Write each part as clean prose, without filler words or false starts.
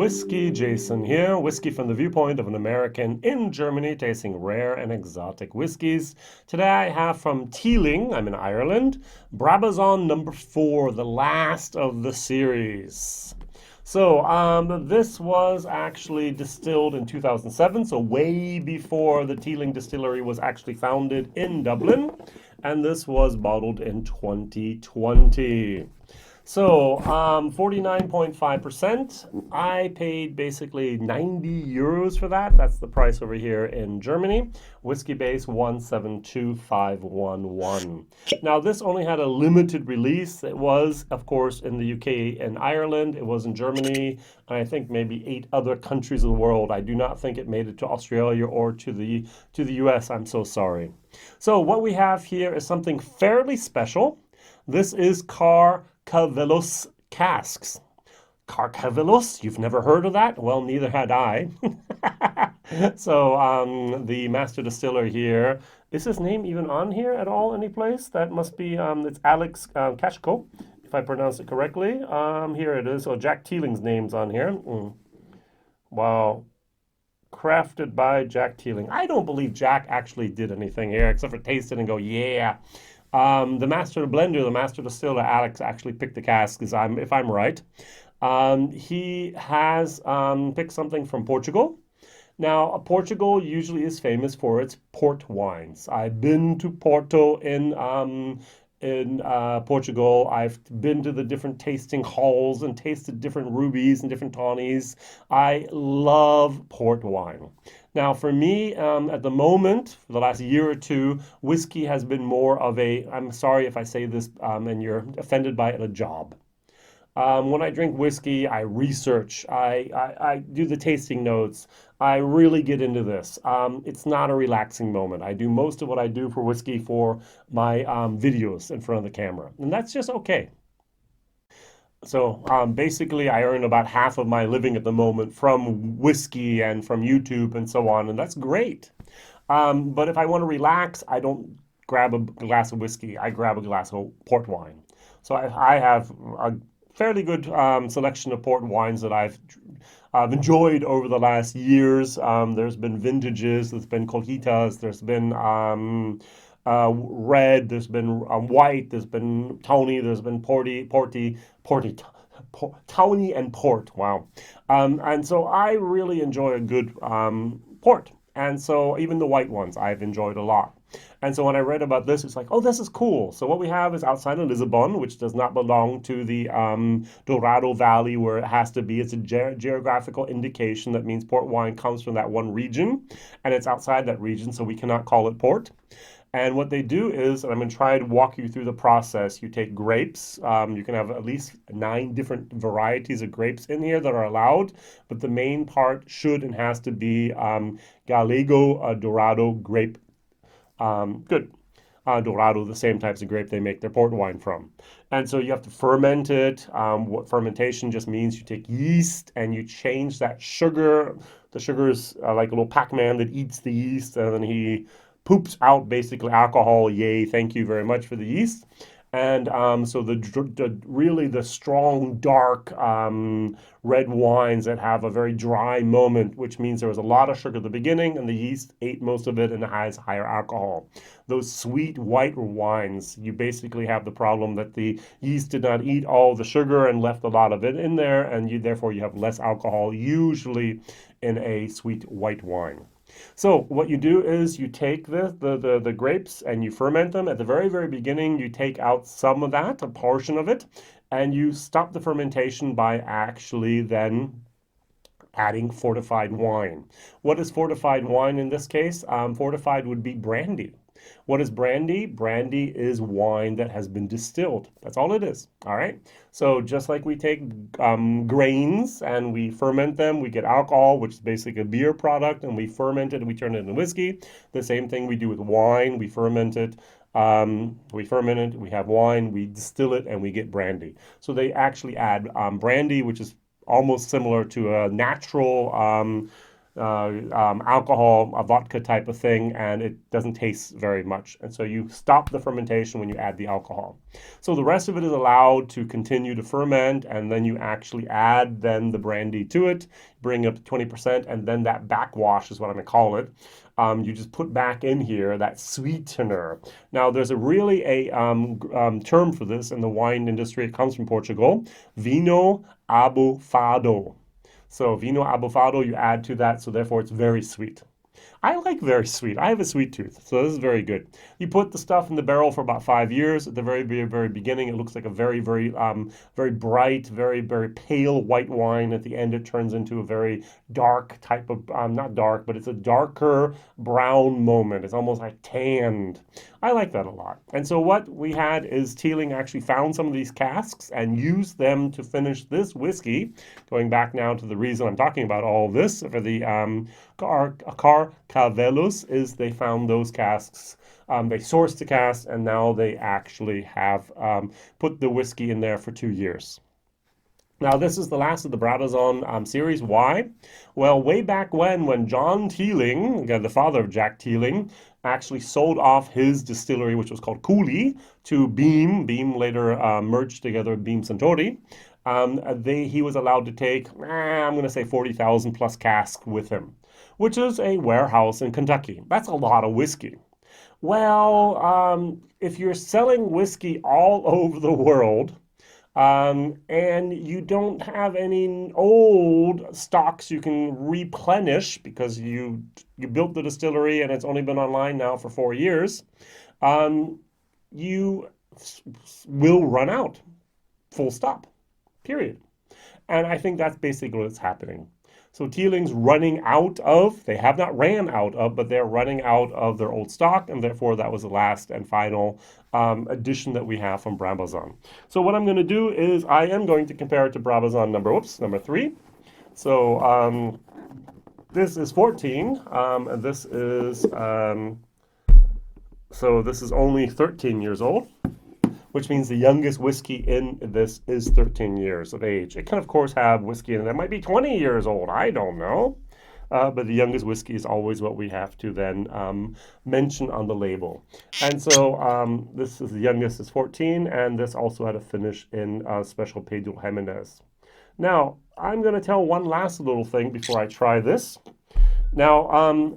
WhiskyJason here, whiskey from the viewpoint of an American in Germany tasting rare and exotic whiskeys. Today I have from Teeling, I'm in Ireland, Brabazon number 4, the last of the series. So this was actually distilled in 2007, so way before the Teeling distillery was actually founded in Dublin, and this was bottled in 2020. So 49.5%. I paid basically 90 euros for that. That's the price over here in Germany. Whiskey base 172511. Now this only had a limited release. It was, of course, in the UK and Ireland. It was in Germany, and I think maybe 8 other countries of the world. I do not think it made it to Australia or to the US. I'm so sorry. So what we have here is something fairly special. This is Carcavelos casks. Carcavelos? You've never heard of that? Well, neither had I. So the master distiller here, is his name even on here at all? Any place? That must be, it's Alex Kashko, if I pronounce it correctly. Here it is. So Jack Teeling's name's on here. Wow. Crafted by Jack Teeling. I don't believe Jack actually did anything here except for taste it and go, yeah. The master blender, the master distiller, Alex, actually picked the cask, if I'm right. He has picked something from Portugal. Now, Portugal usually is famous for its port wines. I've been to Porto in Portugal. I've been to the different tasting halls and tasted different rubies and different tawnies. I love port wine. Now, for me, at the moment, for the last year or two, whiskey has been more of a, I'm sorry if I say this and you're offended by it, a job. When I drink whiskey, I research, I do the tasting notes, I really get into this. It's not a relaxing moment. I do most of what I do for whiskey for my videos in front of the camera, and that's just okay. So basically, I earn about half of my living at the moment from whiskey and from YouTube and so on, and that's great. But if I want to relax, I don't grab a glass of whiskey. I grab a glass of port wine. So I have a fairly good selection of port wines that I've enjoyed over the last years. There's been vintages, there's been colhitas, there's been red, there's been white, there's been tawny, there's been tawny and port. Wow. And so I really enjoy a good port. And so even the white ones I've enjoyed a lot. And so when I read about this, it's like, oh, this is cool. So what we have is outside of Lisbon, which does not belong to the Dourado Valley where it has to be. It's a geographical indication that means port wine comes from that one region, and it's outside that region, so we cannot call it port. And what they do is, and I'm going to try to walk you through the process. You take grapes. You can have at least 9 different varieties of grapes in here that are allowed, but the main part should and has to be Gallego Dourado grape. Good. Dourado, the same types of grape they make their port wine from. And so you have to ferment it. What fermentation just means, you take yeast and you change that sugar. The sugar is like a little Pac-Man that eats the yeast, and then he poops out basically alcohol. Yay, thank you very much for the yeast. And so really the strong, dark red wines that have a very dry moment, which means there was a lot of sugar at the beginning and the yeast ate most of it and it has higher alcohol. Those sweet white wines, you basically have the problem that the yeast did not eat all the sugar and left a lot of it in there, and therefore you have less alcohol usually in a sweet white wine. So what you do is you take the grapes and you ferment them. At the very, very beginning, you take out some of that, a portion of it, and you stop the fermentation by actually then adding fortified wine. What is fortified wine in this case? Fortified would be brandy. What is brandy? Brandy is wine that has been distilled. That's all it is. All right. So just like we take grains and we ferment them, we get alcohol, which is basically a beer product, and we ferment it and we turn it into whiskey. The same thing we do with wine. We ferment it. We have wine, we distill it, and we get brandy. So they actually add brandy, which is almost similar to a natural alcohol, a vodka type of thing, and it doesn't taste very much. And so you stop the fermentation when you add the alcohol. So the rest of it is allowed to continue to ferment, and then you actually add then the brandy to it, bring it up to 20%, and then that backwash is what I'm gonna call it. You just put back in here that sweetener. Now, there's a term for this in the wine industry. It comes from Portugal, vino abafado. So vino abafado, you add to that, so therefore it's very sweet. I like very sweet. I have a sweet tooth, so this is very good. You put the stuff in the barrel for about 5 years. At the very beginning, it looks like a very bright, very pale white wine. At the end, it turns into a very dark type of, not dark, but it's a darker brown moment. It's almost like tanned. I like that a lot. And so what we had is Teeling actually found some of these casks and used them to finish this whiskey. Going back now to the reason I'm talking about all this for the Carcavelos is they found those casks. They sourced the casks, and now they actually have put the whiskey in there for 2 years. Now, this is the last of the Brabazon series. Why? Well, way back when John Teeling, the father of Jack Teeling, actually sold off his distillery, which was called Cooley, to Beam. Beam later merged together with Beam Suntory. He was allowed to take, I'm going to say 40,000 plus casks with him, which is a warehouse in Kentucky. That's a lot of whiskey. Well, if you're selling whiskey all over the world, and you don't have any old stocks you can replenish because you built the distillery and it's only been online now for 4 years, you will run out. Full stop. Period. And I think that's basically what's happening. So Teeling's running out of, they have not ran out of, but they're running out of their old stock, and therefore that was the last and final addition that we have from Brabazon. So what I'm going to do is I am going to compare it to Brabazon number 3. So this is 14, and this is, so this is only 13 years old, which means the youngest whiskey in this is 13 years of age. It can, of course, have whiskey in it that might be 20 years old. I don't know. But the youngest whiskey is always what we have to then mention on the label. And so this is the youngest is 14, and this also had a finish in Special Pedro Jimenez. Now, I'm going to tell one last little thing before I try this. Now,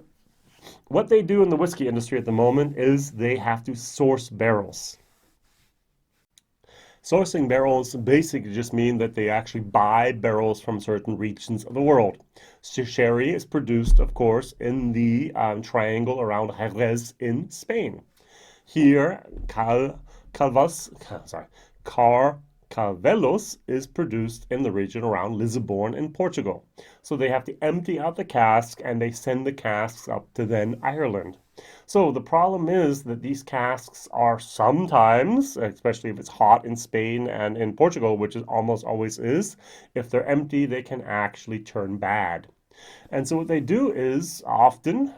what they do in the whiskey industry at the moment is they have to source barrels. Sourcing barrels basically just mean that they actually buy barrels from certain regions of the world. Sherry is produced, of course, in the triangle around Jerez in Spain. Here, Carcavelos is produced in the region around Lisbon in Portugal. So they have to empty out the cask and they send the casks up to then Ireland. So the problem is that these casks are sometimes, especially if it's hot in Spain and in Portugal, which it almost always is, if they're empty, they can actually turn bad. And so what they do is often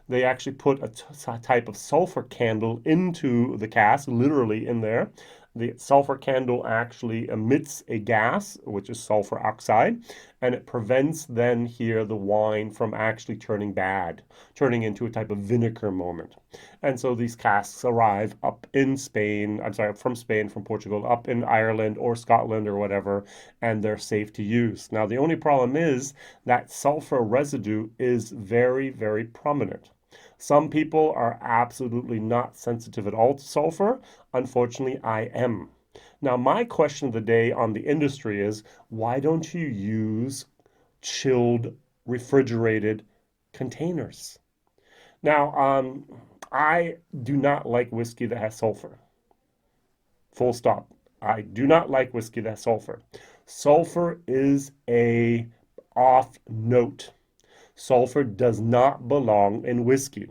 they actually put a type of sulfur candle into the cask, literally in there. The sulfur candle actually emits a gas, which is sulfur oxide, and it prevents then here the wine from actually turning bad, turning into a type of vinegar moment. And so these casks arrive up in Spain, from Spain, from Portugal, up in Ireland or Scotland or whatever, and they're safe to use. Now, the only problem is that sulfur residue is very prominent. Some people are absolutely not sensitive at all to sulfur. Unfortunately, I am. Now, my question of the day on the industry is, why don't you use chilled, refrigerated containers? Now, I do not like whiskey that has sulfur. Full stop. I do not like whiskey that has sulfur. Sulfur is a off note. Sulfur does not belong in whiskey.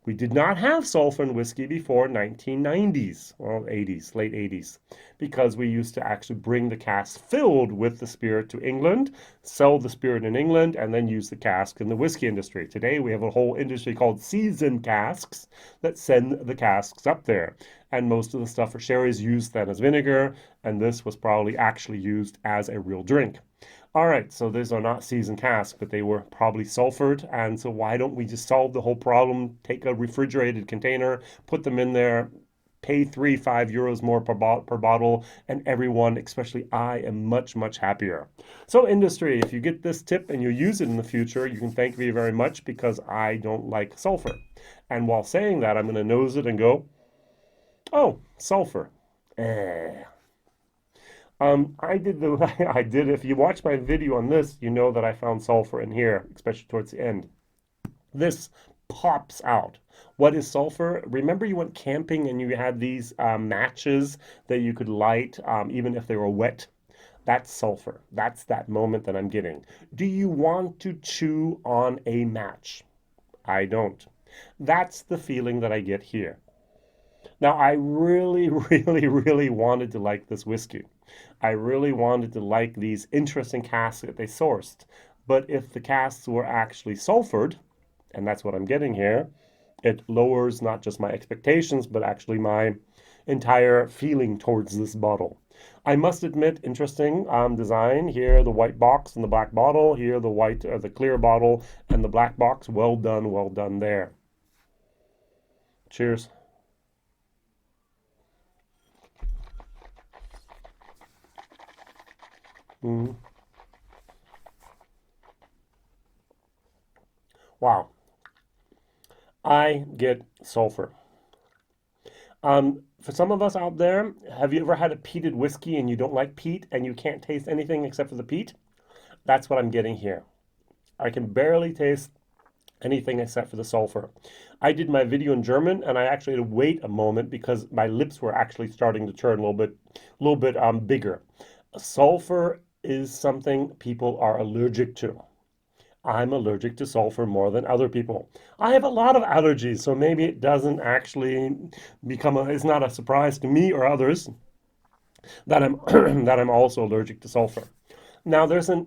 We did not have sulfur in whiskey before 1990s, well, 80s, late 80s, because we used to actually bring the cask filled with the spirit to England, sell the spirit in England, and then use the cask in the whiskey industry. Today, we have a whole industry called seasoned casks that send the casks up there. and most of the stuff for sherry is used then as vinegar, and this was probably actually used as a real drink. All right, so these are not seasoned casks, but they were probably sulfured, and so why don't we just solve the whole problem? Take a refrigerated container, put them in there, pay 3, 5 euros more per bottle, and everyone, especially I, am much, much happier. So, industry, if you get this tip and you use it in the future, you can thank me very much because I don't like sulfur. And while saying that, I'm going to nose it and go, oh, sulfur. Eh. I did the I did. If you watch my video on this, you know that I found sulfur in here, especially towards the end. This pops out. What is sulfur? Remember you went camping and you had these matches that you could light even if they were wet? That's sulfur. That's that moment that I'm getting. Do you want to chew on a match? I don't. That's the feeling that I get here. Now, I really, really, really wanted to like this whiskey. I really wanted to like these interesting casks that they sourced. But if the casks were actually sulfured, and that's what I'm getting here, it lowers not just my expectations, but actually my entire feeling towards this bottle. I must admit, interesting design here, the white box and the black bottle, here the white, the clear bottle and the black box. Well done there. Cheers. Mm. Wow, I get sulfur. For some of us out there, have you ever had a peated whiskey and you don't like peat and you can't taste anything except for the peat? That's what I'm getting here. I can barely taste anything except for the sulfur. I did my video in German and I actually had to wait a moment because my lips were actually starting to turn a little bit bigger. Sulfur is something people are allergic to. I'm allergic to sulfur more than other people. I have a lot of allergies, so maybe it doesn't actually it's not a surprise to me or others that I'm that I'm also allergic to sulfur. Now there's a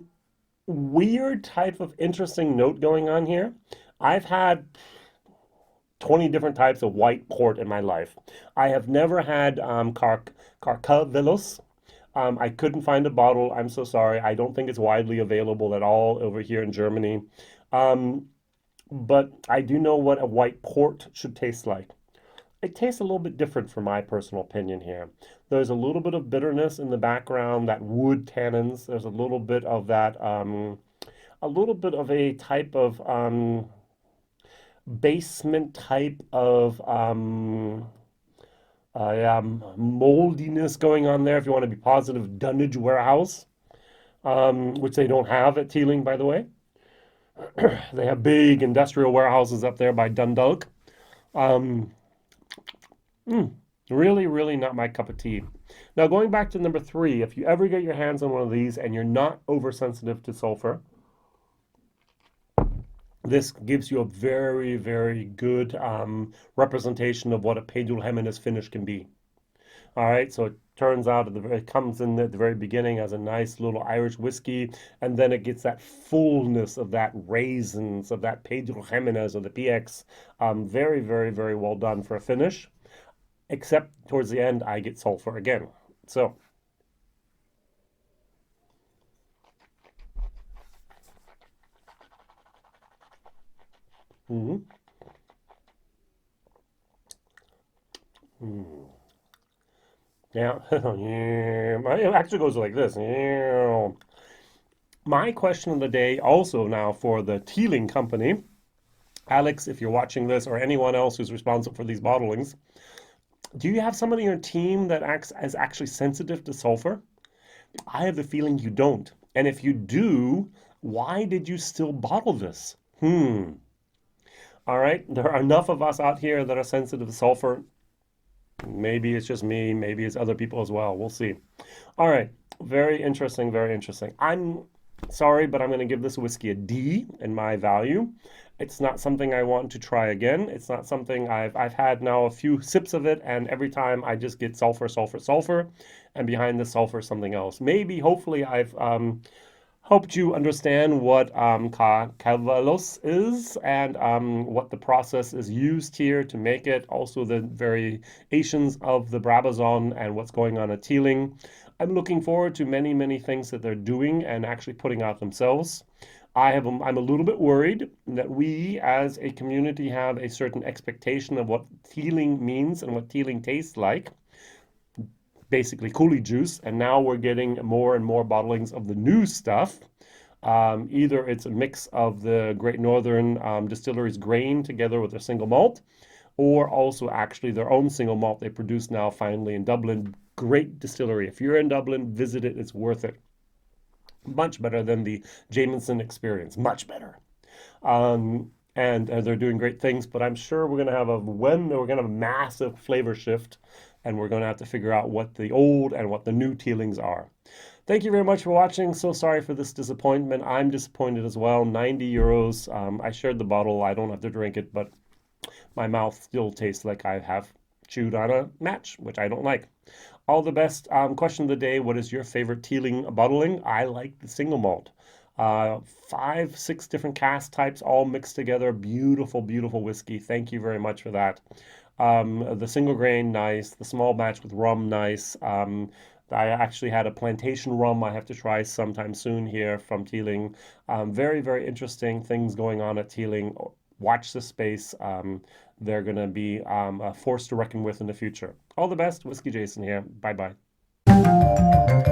weird type of interesting note going on here. I've had 20 different types of white port in my life. I have never had Carcavelos. I couldn't find a bottle. I'm so sorry. I don't think it's widely available at all over here in Germany. Um, but I do know what a white port should taste like. It tastes a little bit different from my personal opinion here. There's a little bit of bitterness in the background, that wood tannins. There's a little bit of that, a little bit of a type of basement type of yeah, moldiness going on there, if you want to be positive, dunnage warehouse, which they don't have at Teeling, by the way. They have big industrial warehouses up there by Dundalk. Um, really, really not my cup of tea. Now, going back to number three, if you ever get your hands on one of these and you're not oversensitive to sulfur, this gives you a very, very good representation of what a Pedro Jimenez finish can be. All right, so it turns out it comes in at the very beginning as a nice little Irish whiskey, and then it gets that fullness of that raisins, of that Pedro Jimenez or the PX. Very, very, very well done for a finish. Except towards the end, I get sulfur again. So, mhm. Mm. Yeah, yeah. It actually goes like this. Yeah. My question of the day also now for the Teeling company. Alex, if you're watching this, or anyone else who's responsible for these bottlings, do you have somebody on your team that acts as actually sensitive to sulfur? I have the feeling you don't. And if you do, why did you still bottle this? All right, there are enough of us out here that are sensitive to sulfur. Maybe it's just me, maybe it's other people as well. We'll see. All right, very interesting, very interesting. I'm sorry, but I'm going to give this whiskey a D in my value. It's not something I want to try again. It's not something I've had now a few sips of it, and every time I just get sulfur, sulfur, sulfur, and behind the sulfur something else. Maybe, hopefully, I've Helped you understand what Carcavelos is and what the process is used here to make it, also the variations of the Brabazon and what's going on at Teeling. I'm looking forward to many, many things that they're doing and actually putting out themselves. I'm a little bit worried that we as a community have a certain expectation of what Teeling means and what Teeling tastes like, basically coolie juice, and now we're getting more and more bottlings of the new stuff. Either it's a mix of the Great Northern Distillery's grain together with their single malt, or also actually their own single malt they produce now finally in Dublin. Great distillery. If you're in Dublin, visit it. It's worth it. Much better than the Jameson experience. Much better. And they're doing great things, but I'm sure we're gonna have a massive flavor shift, and we're gonna have to figure out what the old and what the new Teelings are. Thank you very much for watching. So sorry for this disappointment. I'm disappointed as well. 90 euros. I shared the bottle. I don't have to drink it, but my mouth still tastes like I have chewed on a match, which I don't like. All the best. Question of the day: what is your favorite Teeling bottling? I like the single malt. 5, 6 different cask types all mixed together. Beautiful, beautiful whiskey. Thank you very much for that. The single grain, nice. The small batch with rum, nice. I actually had a plantation rum I have to try sometime soon here from Teeling. Very, very interesting things going on at Teeling. Watch the space. They're going to be a force to reckon with in the future. All the best. Whiskey Jason here. Bye bye.